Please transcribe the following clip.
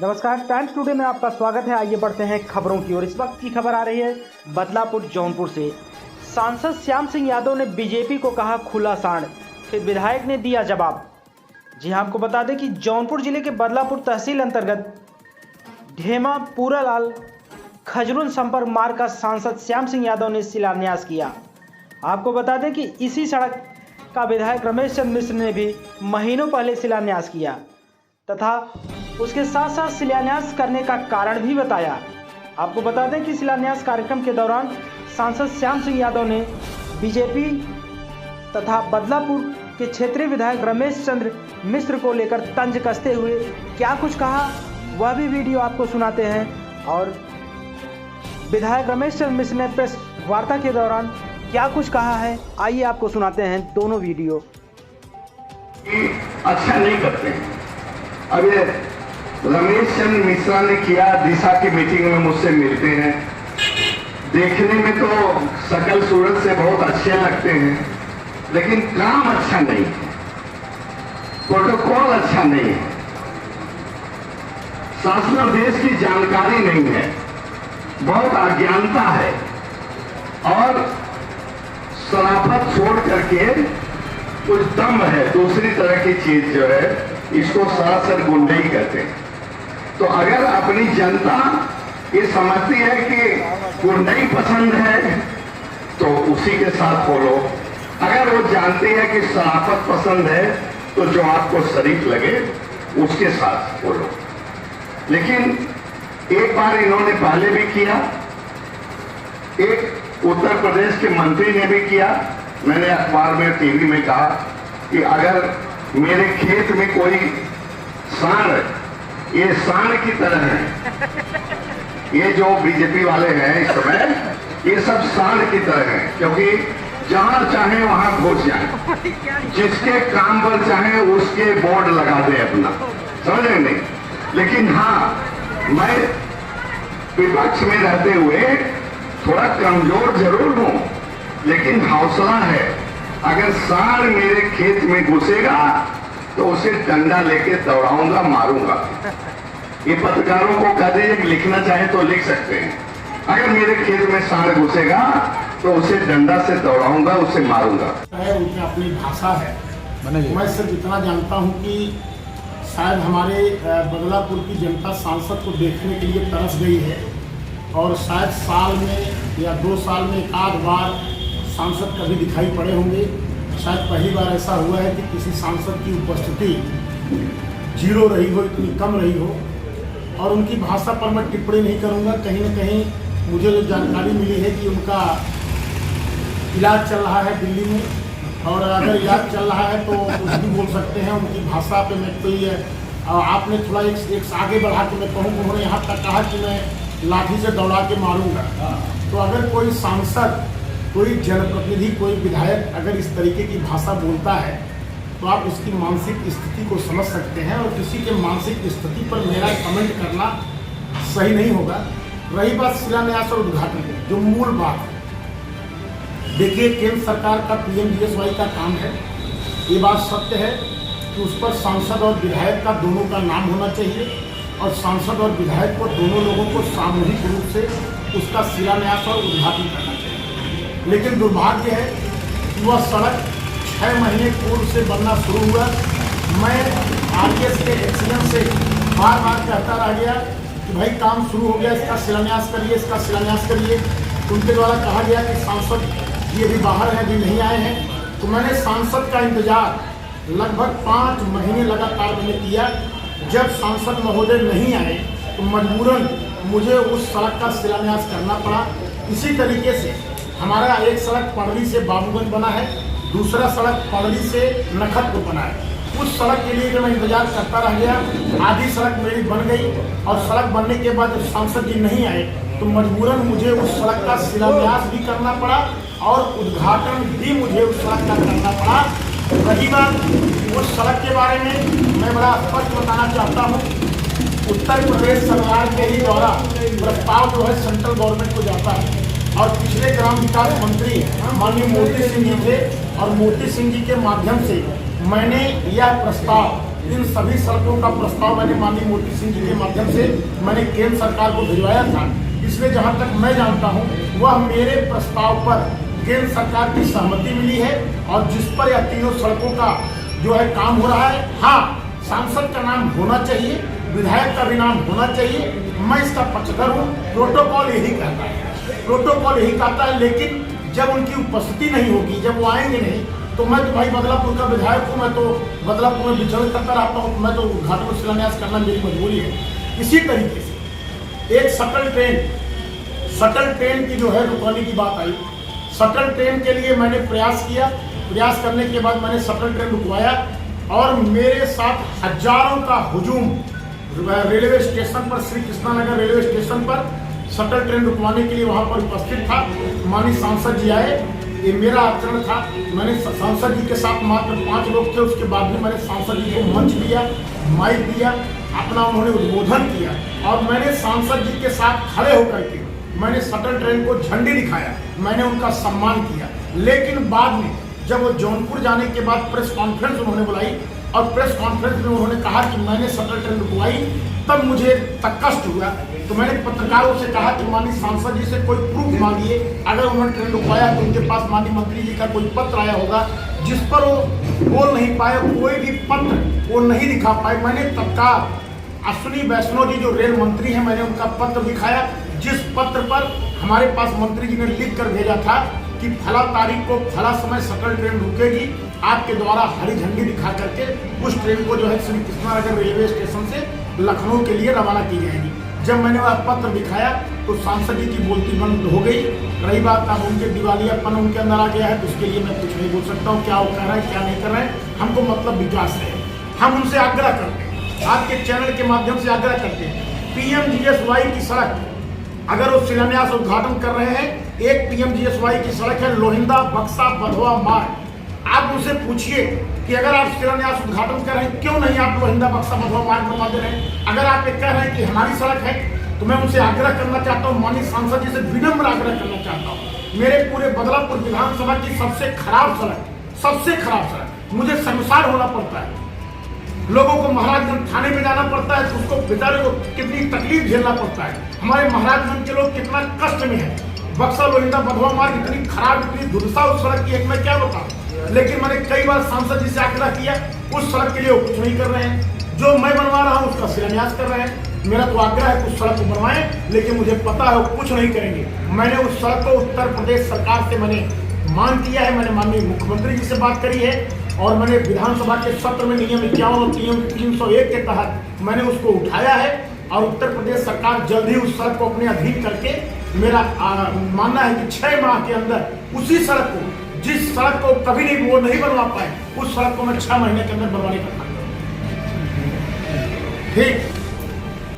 नमस्कार, times today में आपका स्वागत है। आइए बढ़ते हैं खबरों की ओर। इस वक्त की खबर आ रही है बदलापुर जौनपुर से। सांसद श्याम सिंह यादव ने बीजेपी को कहा खुला सांड, फिर विधायक ने दिया जवाब। जी हां, आपको बता दें कि जौनपुर जिले के बदलापुर तहसील अंतर्गत ढेमा पूरालाल खजरून संपर्क मार्ग का सांसद श्याम सिंह यादव ने शिलान्यास किया। आपको बता दें कि इसी सड़क का विधायक रमेश चंद्र मिश्र ने भी महीनों पहले शिलान्यास किया तथा उसके साथ साथ शिलान्यास करने का कारण भी बताया। आपको बता दें कि शिलान्यास कार्यक्रम के दौरान सांसद श्याम सिंह यादव ने बीजेपी तथा बदलापुर के क्षेत्रीय विधायक रमेश चंद्र मिश्र को लेकर तंज कसते हुए क्या कुछ कहा, वह भी वीडियो आपको सुनाते हैं। और विधायक रमेश चंद्र मिश्र ने प्रेस वार्ता के दौरान क्या कुछ कहा है, आइए आपको सुनाते हैं दोनों वीडियो। अच्छा नहीं करते हैं। अब ये रमेश चंद्र मिश्रा ने किया, दिशा की मीटिंग में मुझसे मिलते हैं, देखने में तो शकल सूरत से बहुत अच्छे लगते हैं, लेकिन काम अच्छा नहीं है, प्रोटोकॉल अच्छा नहीं है, शासन देश की जानकारी नहीं है, बहुत अज्ञानता है और शराफत छोड़ करके कुछ दम है, दूसरी तरह की चीज जो है इसको सरासर गुंडई कहते हैं। तो अगर अपनी जनता ये समझती है कि गुंडई पसंद है तो उसी के साथ बोलो, अगर वो जानती है कि शराफत पसंद है तो जो आपको शरीफ लगे उसके साथ बोलो। लेकिन एक बार इन्होंने पहले भी किया, एक उत्तर प्रदेश के मंत्री ने भी किया। मैंने अखबार में, टीवी में कहा कि अगर मेरे खेत में कोई सांड, ये सांड की तरह है, ये जो बीजेपी वाले हैं इस समय, ये सब सांड की तरह हैं, क्योंकि जहां चाहे वहां घुस जाए, जिसके काम पर चाहे उसके बोर्ड लगा दे अपना, समझ नहीं। लेकिन हाँ, मैं विपक्ष में रहते हुए थोड़ा कमजोर जरूर हूं, लेकिन हौसला है। अगर सांड मेरे खेत में घुसेगा तो उसे डंडा लेके दौड़ाऊंगा, मारूंगा। ये पत्रकारों को कह दीजिए कि लिखना चाहे तो लिख सकते हैं। अगर मेरे खेत में सांड घुसेगा तो उसे डंडा से दौड़ाऊंगा, उसे मारूंगा। उनकी अपनी भाषा है। मैं सिर्फ इतना जानता हूं कि शायद हमारे बदलापुर की जनता सांसद को देखने के लिए तरस गई है और शायद साल में या 2 साल में एक आध बार सांसद कभी दिखाई पड़े होंगे। शायद पहली बार ऐसा हुआ है कि किसी सांसद की उपस्थिति 0 रही हो, इतनी कम रही हो। और उनकी भाषा पर मैं टिप्पणी नहीं करूंगा। कहीं न कहीं मुझे जो जानकारी मिली है कि उनका इलाज चल रहा है दिल्ली में, और अगर इलाज चल रहा है तो कुछ भी बोल सकते हैं। उनकी भाषा पे मैं कोई, आपने थोड़ा एक आगे बढ़ा के मैं कहूँ, उन्होंने यहाँ तक कहा कि मैं लाठी से दौड़ा के मारूंगा। तो अगर कोई सांसद, कोई जनप्रतिनिधि, कोई विधायक अगर इस तरीके की भाषा बोलता है तो आप उसकी मानसिक स्थिति को समझ सकते हैं, और किसी के मानसिक स्थिति पर मेरा कमेंट करना सही नहीं होगा। रही बात शिलान्यास और उद्घाटन की, जो मूल बात है, देखिए केंद्र सरकार का PMGSY का काम है, ये बात सत्य है कि उस पर सांसद और विधायक का दोनों का नाम होना चाहिए, और सांसद और विधायक को दोनों लोगों को सामूहिक रूप से उसका शिलान्यास और उद्घाटन करना चाहिए। लेकिन दुर्भाग्य है कि वह सड़क 6 महीने पूर्व से बनना शुरू हुआ। मैं RDS के एक्सीडेंट से बार बार कहता रह गया कि भाई काम शुरू हो गया, इसका शिलान्यास करिए, इसका शिलान्यास करिए। उनके द्वारा कहा गया कि सांसद ये भी बाहर हैं, अभी नहीं आए हैं। तो मैंने सांसद का इंतजार लगभग 5 महीने लगातार मैंने किया। जब सांसद महोदय नहीं आए तो मजबूरन मुझे उस सड़क का शिलान्यास करना पड़ा। इसी तरीके से हमारा एक सड़क पड़री से बाबूगंज बना है, दूसरा सड़क पड़री से नखतपुर बना है। उस सड़क के लिए मैं इंतजार करता रह गया। आधी सड़क मेरी बन गई, और सड़क बनने के बाद जब सांसद जी नहीं आए तो मजबूरन मुझे उस सड़क का शिलान्यास भी करना पड़ा और उद्घाटन भी मुझे उस सड़क का करना पड़ा। रही बात उस सड़क के बारे में, मैं बड़ा स्पष्ट बताना चाहता हूँ, उत्तर प्रदेश सरकार के ही द्वारा प्रस्ताव जो है सेंट्रल गवर्नमेंट को जाता है, और पिछले ग्राम विकास मंत्री माननीय मोती सिंह जी थे, और मोती सिंह जी के माध्यम से मैंने यह प्रस्ताव इन सभी सड़कों का प्रस्ताव मैंने माननीय मोदी सिंह जी के माध्यम से मैंने केंद्र सरकार को भिजवाया था। इसलिए जहां तक मैं जानता हूं वह मेरे प्रस्ताव पर केंद्र सरकार की सहमति मिली है और जिस पर यह तीनों सड़कों का जो है काम हो रहा है। हाँ, सांसद का नाम होना चाहिए, विधायक का भी नाम होना चाहिए, मैं इसका पक्षधर हूँ। प्रोटोकॉल यही कहता है, प्रोटोकॉल यही कहता है, लेकिन जब उनकी उपस्थिति नहीं होगी, जब वो आएंगे नहीं, तो मैं तो भाई बदलापुर का विधायक हूँ, मैं तो बदलापुर में विचरण करता रहता हूँ, मैं तो घाटों में शिलान्यास करना मेरी मजबूरी है। इसी तरीके से एक शटल ट्रेन की जो है रुकवाने की बात आई। शटल ट्रेन के लिए मैंने प्रयास किया, प्रयास करने के बाद मैंने शटल ट्रेन रुकवाया और मेरे साथ हजारों का हुजूम रेलवे स्टेशन पर, श्री कृष्णानगर रेलवे स्टेशन पर शटल ट्रेन रुकवाने के लिए वहां पर उपस्थित था। माननीय सांसद जी आए, ये मेरा आचरण था। मैंने सांसद जी के साथ मात्र 5 लोग थे, उसके बाद भी मैंने सांसद जी को मंच दिया, माइक दिया, अपना उन्होंने उद्बोधन किया और मैंने सांसद जी के साथ खड़े होकर के मैंने शटल ट्रेन को झंडी दिखाया, मैंने उनका सम्मान किया। लेकिन बाद में जब वो जौनपुर जाने के बाद प्रेस कॉन्फ्रेंस उन्होंने बुलाई और प्रेस कॉन्फ्रेंस में उन्होंने कहा कि मैंने शटल ट्रेन रुकवाई, तब मुझे तक कष्ट हुआ। तो मैंने पत्रकारों से कहा कि माननीय सांसद जी से कोई प्रूफ मांगिए, अगर उन्होंने ट्रेन रुकवाया तो उनके पास माननीय मंत्री जी का कोई पत्र आया होगा जिस पर वो बोल नहीं पाए, कोई भी पत्र वो नहीं दिखा पाए। मैंने तत्काल अश्विनी वैष्णव जी जो रेल मंत्री हैं, मैंने उनका पत्र दिखाया, जिस पत्र पर हमारे पास मंत्री जी ने लिख कर भेजा था कि फला तारीख को फला समय शटल ट्रेन रुकेगी, आपके द्वारा हरी झंडी दिखा करके उस ट्रेन को जो है श्री कृष्णानगर रेलवे स्टेशन से लखनऊ के लिए रवाना की जाएगी। जब मैंने वह पत्र दिखाया तो सांसद जी की बोलती बंद हो गई। रही बात अब उनके दिवालियापन उनके अंदर आ गया है, तो उसके लिए मैं कुछ नहीं बोल सकता हूँ, क्या वो कर रहे हैं क्या नहीं कर रहे हैं। हमको मतलब विकास है। हम उनसे आग्रह करते हैं, आपके चैनल के माध्यम से आग्रह करते हैं, PMGSY की सड़क अगर वो शिलान्यास उद्घाटन कर रहे हैं, एक PMGSY की सड़क है लोहिंदा बक्सा बधवा मार्ग। आप उनसे पूछिए कि अगर आप शिलान्यास उद्घाटन कर रहे हैं, क्यों नहीं आप लोहिंदा बक्सा बधवा मार्ग बनवा दे रहे हैं। अगर आप ये कह रहे हैं कि हमारी सड़क है, तो मैं उनसे आग्रह करना चाहता हूँ, माननीय सांसद जी से विनम्र आग्रह करना चाहता हूँ। मेरे पूरे बदलापुर विधानसभा की सबसे खराब सड़क, मुझे शर्मसार होना पड़ता है। लोगों को महाराजगंज थाने में जाना पड़ता है, तो उसको बेचारे को कितनी तकलीफ झेलना पड़ता है। हमारे महाराजगंज के लोग कितना कष्ट में है। बक्सा लोहिंदा बधवा मार्ग इतनी खराब, इतनी दुर्दशा उस सड़क की है, मैं क्या बताऊं। लेकिन मैंने कई बार सांसद जी से आग्रह किया, उस सड़क के लिए वो कुछ नहीं कर रहे हैं। जो मैं बनवा रहा हूँ उसका शिलान्यास कर रहे हैं। मेरा तो आग्रह है कि उस सड़क को बनवाएं, लेकिन मुझे पता है वो कुछ नहीं करेंगे। मैंने उस सड़क को उत्तर प्रदेश सरकार से मैंने मांग किया है, मैंने माननीय मुख्यमंत्री जी से बात करी है और मैंने विधानसभा के सत्र में नियम 51 और नियम 301 के तहत मैंने उसको उठाया है और उत्तर प्रदेश सरकार जल्द ही उस सड़क को अपने अधीन करके, मेरा मानना है कि 6 माह के अंदर उसी सड़क को, जिस सड़क को कभी नहीं वो नहीं बनवा पाए, उस सड़क को मैं 6 महीने के अंदर बनवाने का काम करूंगा। ठीक।